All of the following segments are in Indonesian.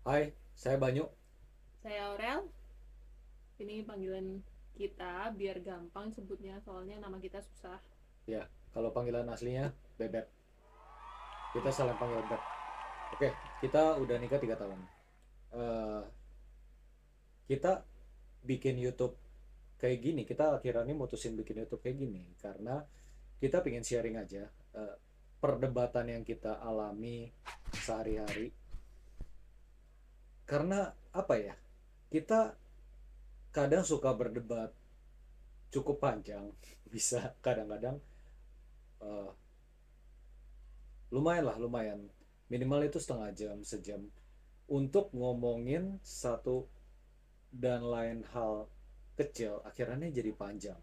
Hai, saya Banyu. Saya Aurel, ini panggilan kita biar gampang sebutnya soalnya nama kita susah. Ya, kalau panggilan aslinya Bebek. Kita Ya. saling panggil Beb. Oke, kita udah nikah 3 tahun. Eh, kita bikin YouTube kayak gini. Kita akhirnya mutusin bikin YouTube kayak gini karena kita pengen sharing aja eh, perdebatan yang kita alami sehari-hari. Karena apa ya? Kita kadang suka berdebat cukup panjang, bisa kadang-kadang eh, lumayan lah, lumayan. Minimal itu setengah jam, sejam untuk ngomongin satu dan lain hal kecil, akhirnya jadi panjang.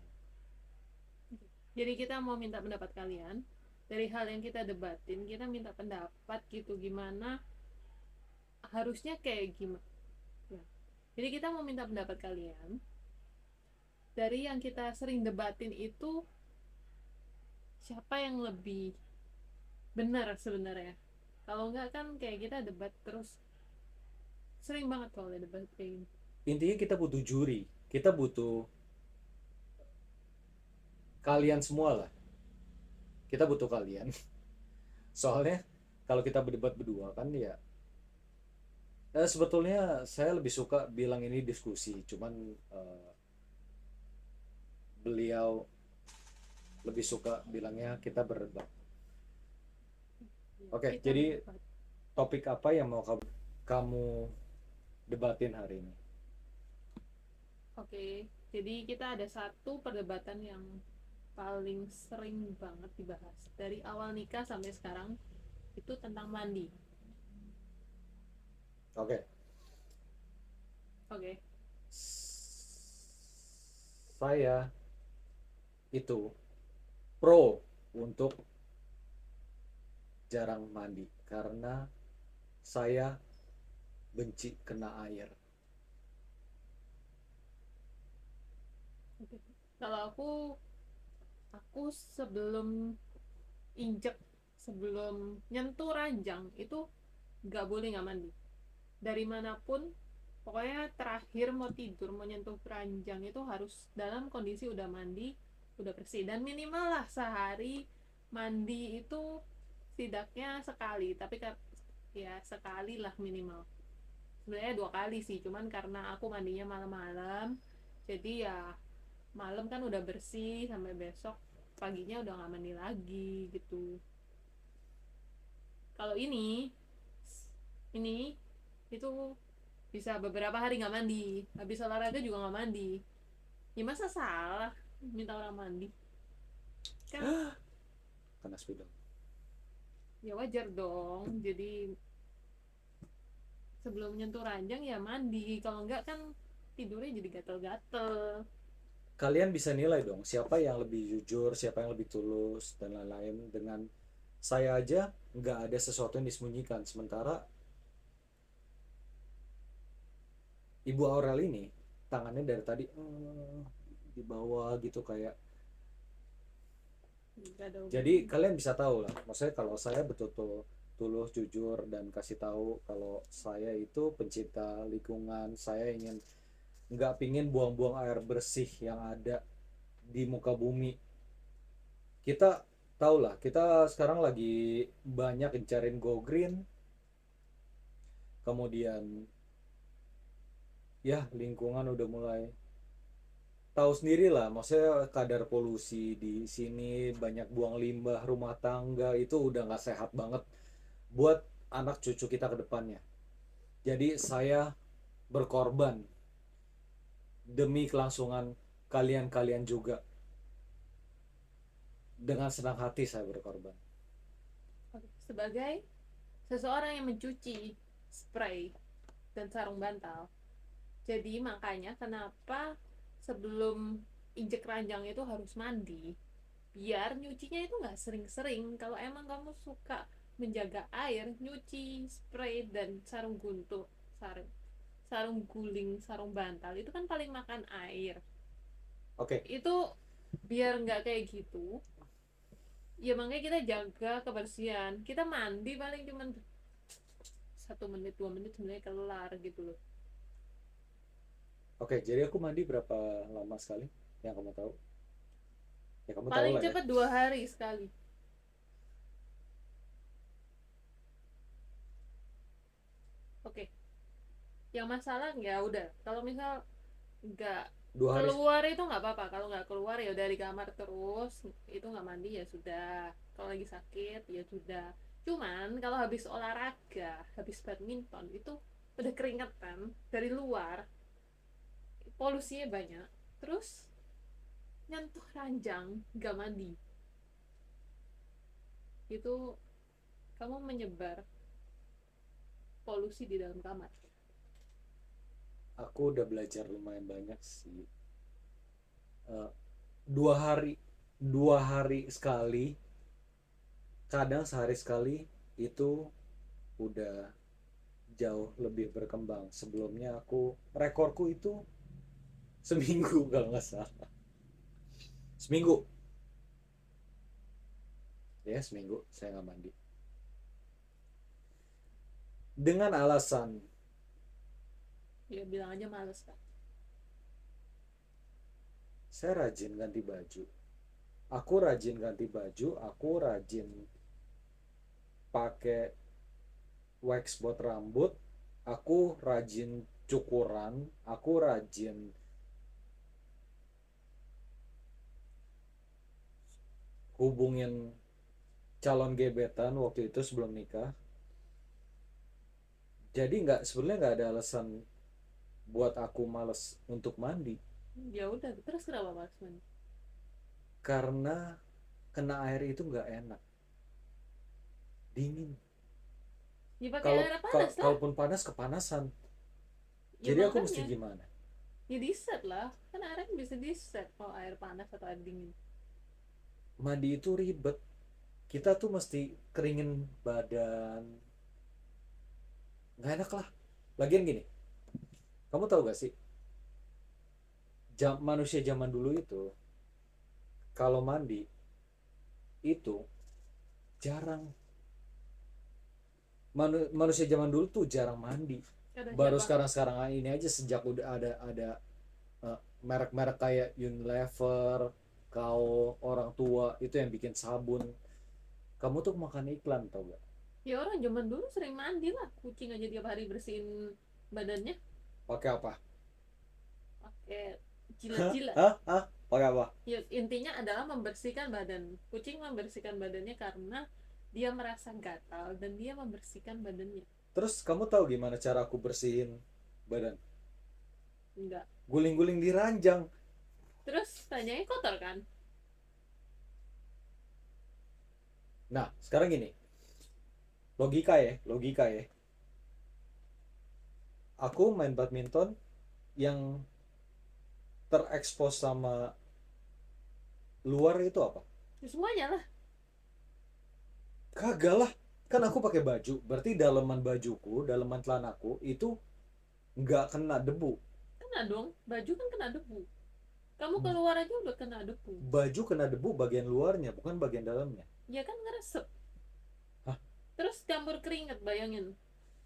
Jadi kita mau minta pendapat kalian dari hal yang kita debatin, kita minta pendapat gitu gimana harusnya kayak gimana. Ya. Jadi kita mau minta pendapat kalian dari yang kita sering debatin itu siapa yang lebih benar sebenarnya. Kalau enggak kan kayak kita debat terus sering banget kalau ada debat kayak gini. Intinya kita butuh juri, kita butuh kalian semua lah, kita butuh kalian. Soalnya kalau kita berdebat berdua kan ya, sebetulnya saya lebih suka bilang ini diskusi, cuman eh, beliau lebih suka bilangnya kita berdebat. Ya, Oke, kita jadi berdebat. topik apa yang mau kamu debatin hari ini? Oke, jadi kita ada satu perdebatan yang paling sering banget dibahas dari awal nikah sampai sekarang itu tentang mandi. Oke, Oke, saya itu pro untuk jarang mandi karena saya benci kena air. oke. Kalau aku sebelum injek, sebelum nyentuh ranjang itu nggak boleh nggak mandi. Dari manapun, pokoknya terakhir mau tidur mau nyentuh ranjang itu harus dalam kondisi udah mandi, udah bersih dan minimal lah sehari mandi itu setidaknya sekali, tapi ya sekali lah minimal. Sebenarnya 2 kali sih, cuman karena aku mandinya malam-malam, jadi ya malam kan udah bersih sampai besok paginya udah nggak mandi lagi gitu. Kalau ini itu bisa beberapa hari nggak mandi, habis olahraga juga nggak mandi. Ya masa salah minta orang mandi, kan Kena spidol. ya wajar dong. Jadi sebelum nyentuh ranjang ya mandi, kalau enggak kan tidurnya jadi gatel-gatel. Kalian bisa nilai dong siapa yang lebih jujur, siapa yang lebih tulus dan lain-lain. Dengan saya aja nggak ada sesuatu yang disembunyikan, sementara Ibu Aurel ini tangannya dari tadi di bawah gitu kayak. Gak ada Jadi hubungannya. kalian bisa tahu lah, maksudnya kalau saya betul-betul tulus, jujur, dan kasih tahu kalau saya itu pencinta lingkungan, saya ingin nggak pingin buang-buang air bersih yang ada di muka bumi. Kita tahu lah, kita sekarang lagi banyak gencarin go green, kemudian ya lingkungan udah mulai tahu sendiri lah, maksudnya kadar polusi di sini, banyak buang limbah rumah tangga, itu udah nggak sehat banget buat anak cucu kita ke depannya. Jadi saya berkorban demi kelangsungan kalian-kalian juga. Dengan senang hati saya berkorban. Sebagai seseorang yang mencuci spray dan sarung bantal, jadi makanya kenapa sebelum injek ranjang itu harus mandi, biar nyucinya itu nggak sering-sering. Kalau emang kamu suka menjaga air, nyuci spray dan sarung guntur, sarung sarung guling, sarung bantal itu kan paling makan air. Oke, Itu biar nggak kayak gitu, ya makanya kita jaga kebersihan. Kita mandi paling cuman 1 menit 2 menit sebenarnya kelar gitu loh. Oke, jadi aku mandi berapa lama sekali yang kamu tahu? Ya kamu tahu Paling lah ya. cepat 2 hari sekali. Oke, yang masalah ya udah kalau misal nggak 2 hari. keluar itu nggak apa-apa. Kalau nggak keluar ya dari kamar terus, itu nggak mandi ya sudah. Kalau lagi sakit ya sudah. Cuman kalau habis olahraga, habis badminton itu udah keringetan dari luar, polusinya banyak, terus nyentuh ranjang nggak mandi, itu kamu menyebar polusi di dalam kamar. Aku udah belajar lumayan banyak sih. Eh, 2 hari, 2 hari sekali, kadang sehari sekali itu udah jauh lebih berkembang. Sebelumnya aku rekorku itu seminggu kalau nggak salah. Seminggu, ya seminggu saya nggak mandi. Dengan alasan Ya bilang aja males kan. saya rajin ganti baju. Aku rajin ganti baju, aku rajin pakai wax buat rambut, aku rajin cukuran, aku rajin hubungin calon gebetan waktu itu sebelum nikah. Jadi nggak, sebenarnya nggak ada alasan buat aku males untuk mandi, Ya udah, terus kenapa males mandi? karena kena air itu nggak enak, dingin. Ya pakai Kalau air panas lah. kalaupun panas kepanasan. Ya Jadi aku mesti makanya, gimana? ya di set lah, kan airnya bisa di set mau air panas atau air dingin. Mandi itu ribet. Kita tuh mesti keringin badan, nggak enak lah. Lagian gini, kamu tahu gak sih, manusia zaman dulu itu kalau mandi itu jarang. Manusia zaman dulu tuh jarang mandi. Kata Baru siapa? sekarang-sekarang ini aja, sejak udah ada merek-merek kayak Unilever, kau orang tua itu yang bikin sabun. Kamu tuh makan iklan tau gak? Ya orang zaman dulu sering mandi lah, kucing aja tiap hari bersihin badannya Pakai apa? pakai jilat-jilat. Hah? Hah? Pakai apa? Ya intinya adalah membersihkan badan. Kucing membersihkan badannya karena dia merasa gatal dan dia membersihkan badannya. Terus kamu tahu gimana cara aku bersihin badan? Enggak. Guling-guling di ranjang. Terus tanyanya kotor kan? Nah, sekarang gini, logika ya. Aku main badminton, yang terekspos sama luar itu apa? Ya, semuanya lah. Kagak lah, kan aku pakai baju, berarti daleman bajuku, daleman celanaku itu nggak kena debu. Kena dong, baju kan kena debu. Kamu keluar aja udah kena debu. Baju kena debu bagian luarnya, bukan bagian dalamnya. Ya kan ngeresep. Hah? Terus campur keringet, bayangin.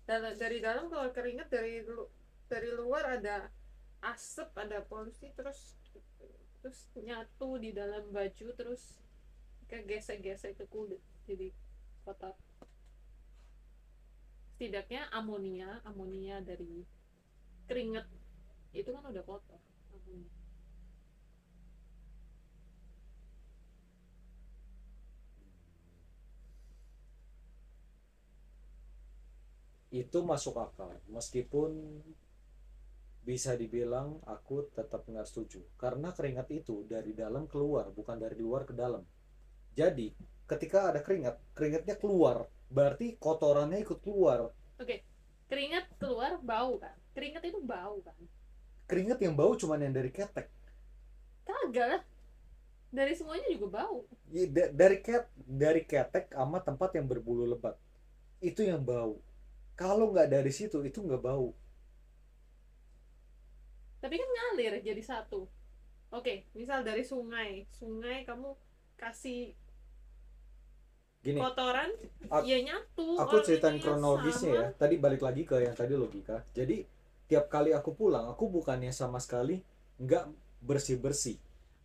Dari dalam keluar keringet, dari luar ada asap, ada polusi, terus terus nyatu di dalam baju, terus kayak gesek-gesek ke kulit jadi kotor. Setidaknya amonia amonia dari keringet itu kan udah kotor. Amonia. Itu masuk akal, meskipun bisa dibilang aku tetap nggak setuju, karena keringat itu dari dalam keluar, bukan dari luar ke dalam. Jadi ketika ada keringat, keringatnya keluar, berarti kotorannya ikut keluar. Oke, keringat keluar bau kan, keringat itu bau kan. Keringat yang bau cuman yang dari ketek. Kagak lah, dari semuanya juga bau. Dari ketek sama tempat yang berbulu lebat, itu yang bau. Kalau nggak dari situ itu nggak bau. Tapi kan ngalir jadi satu. Oke, misal dari sungai, sungai kamu kasih Gini, kotoran ak- ya nyatu, aku ceritain warnanya kronologisnya sama. ya. Tadi balik lagi ke yang tadi logika. Jadi tiap kali aku pulang, aku bukannya sama sekali nggak bersih-bersih.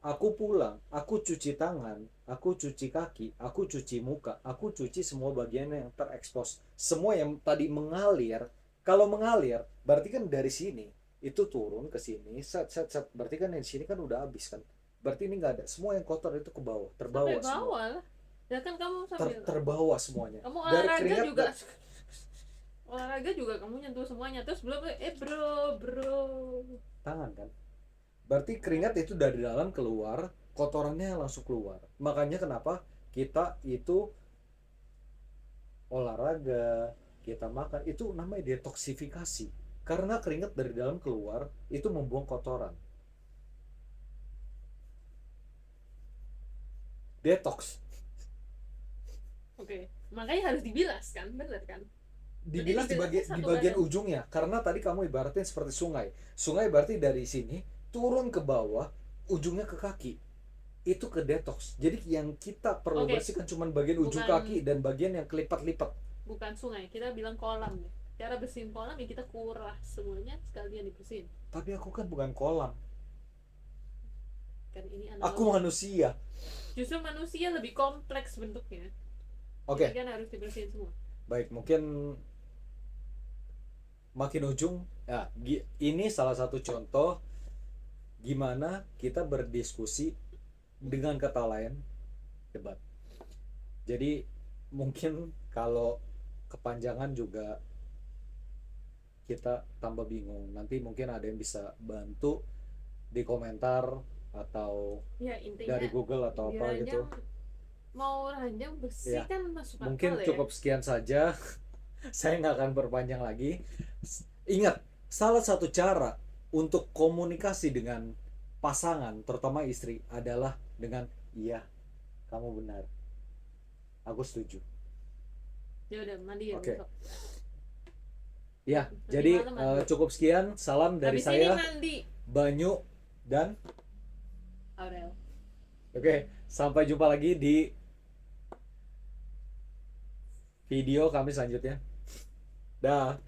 Aku pulang, aku cuci tangan, aku cuci kaki, aku cuci muka, aku cuci semua bagian yang terekspos. Semua yang tadi mengalir, kalau mengalir, berarti kan dari sini itu turun ke sini, set set set. Berarti kan di sini kan udah habis kan. Berarti ini nggak ada. Semua yang kotor itu ke bawah, Sampai terbawa semua. bawah lah. Ya kan kamu sambil Terbawa semuanya. kamu Dari olahraga keringat juga, olahraga juga kamu nyentuh semuanya, terus belum bro bro. tangan kan. Berarti keringat itu dari dalam keluar, kotorannya langsung keluar. Makanya kenapa kita itu olahraga, kita makan, itu namanya detoksifikasi. Karena keringat dari dalam keluar, itu membuang kotoran. Detox. Oke, makanya harus dibilas kan, bener kan? Berarti Dibilas di dibilasnya bagian, di satu bagian badan. ujungnya. Karena tadi kamu ibaratin seperti sungai. Sungai berarti dari sini, turun ke bawah, ujungnya ke kaki. Itu ke detox. Jadi yang kita perlu Oke, bersihkan cuma bagian ujung bukan kaki dan bagian yang kelipat-lipat. bukan sungai, kita bilang kolam ya. Cara bersihin kolam ya kita kuras semuanya sekalian dibersihin. Tapi aku kan bukan kolam. Kan ini Aku analogi. manusia. Justru manusia lebih kompleks bentuknya. Oke, Jadi kan harus dibersihin semua. baik. Mungkin makin ujung. Ya, ini salah satu contoh gimana kita berdiskusi dengan kata lain, debat. Jadi mungkin kalau kepanjangan juga kita tambah bingung. Nanti mungkin ada yang bisa bantu di komentar atau Ya intinya dari Google atau di apa gitu. ranjang, mau ranjang bersih Ya, kan masuk mungkin akal ya. cukup sekian saja. Saya nggak akan berpanjang lagi. Ingat, salah satu cara untuk komunikasi dengan pasangan, terutama istri, adalah dengan iya, kamu benar, aku setuju. Ya udah mandi ya Oke, besok. ya, Nanti jadi malam mandi. cukup sekian. Salam dari Habis ini saya, mandi. Banyu, dan Aurel. oke, sampai jumpa lagi di video kami selanjutnya. Dah.